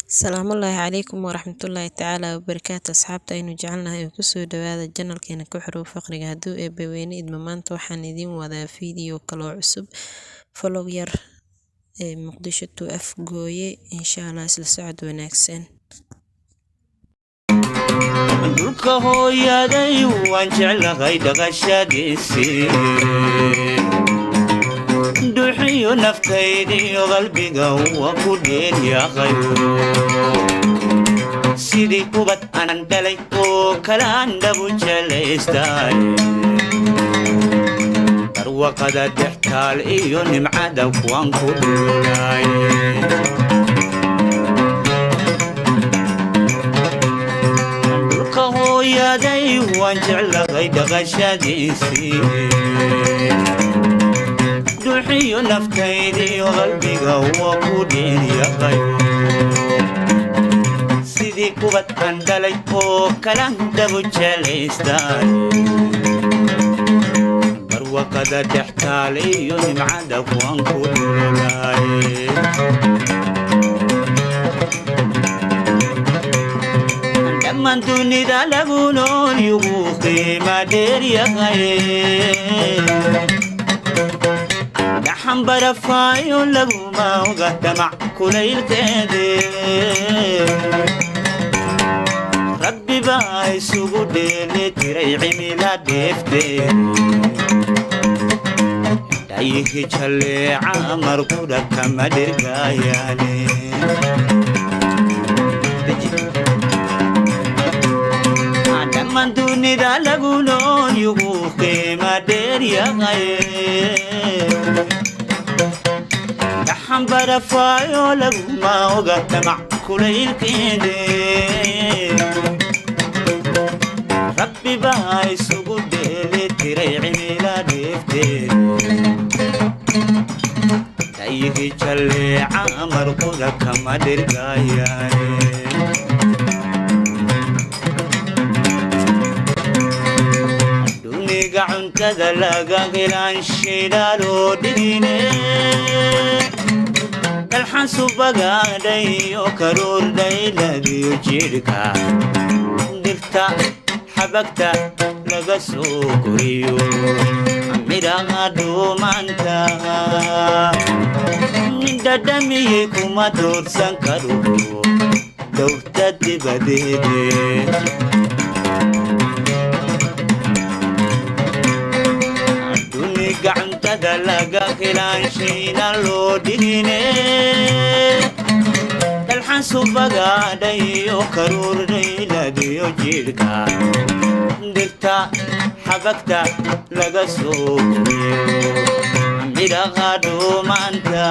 السلام الله عليكم ورحمة الله تعالى وبركاته أصحابتا إنو جعلنا هاي كسو دوادا جنال كينا كحرو فقري هادو بويني إدمامانتا waxaan idin wadaa fiideo kaloo cusub follow yar muqdisho to afgooye insha Allah isla socod wanaagsan dhulka hooyaday waan jeclahay dhaqashadiisii duxiyo naftaydiyo qalbiga waa ku dheelyahay sidii kubad aanan dhalay oo kale aan dhabu jelaystay barwaqada dhextaal iyo nimcada kuwaan ku dhulay dhulka hooyaday waan jeclahay dhaqashadiisii duxiyo naftaydiyo qalbiga waa ku dheelyahay sidii kubad aan dhalay oo kale aan dhabu jelaystay barwaqada dhextaal iyo nimcada kuwaan ku dhulay dhammaan dunida lagu nool yugu qiima dheeryahay dhaxan barafaayo laguma oga damac kulaylkeede rabbi baa isugu dheeli tiray cimila dheefteed dhayihi jalleeca markudha kama dhirgaayaane dhammaan dunida lagu nool yugu qiima dheeryahay dhaxan barafaayo laguma oga damac kulaylkeede rabbi baa isugu dheeli tiray cimila dheefteed dhayihi jalleeca markudha kama dhirgaayaane cuntada laga helaan shidaaloo dhigine dalxan subagaadhay oo karuurdhay lagiyo jidhka dirta xabagta laga soo koriyo midhaha dhuumanta dhadhamiyey kuma doorsan karo dowrta dibadeede gacantada laga helaan shayna loo dhigine dalxan subagaadhay oo karuurdhay lagiyo jidhka dirta xabagta laga soo koriyo midhaha dhuumanta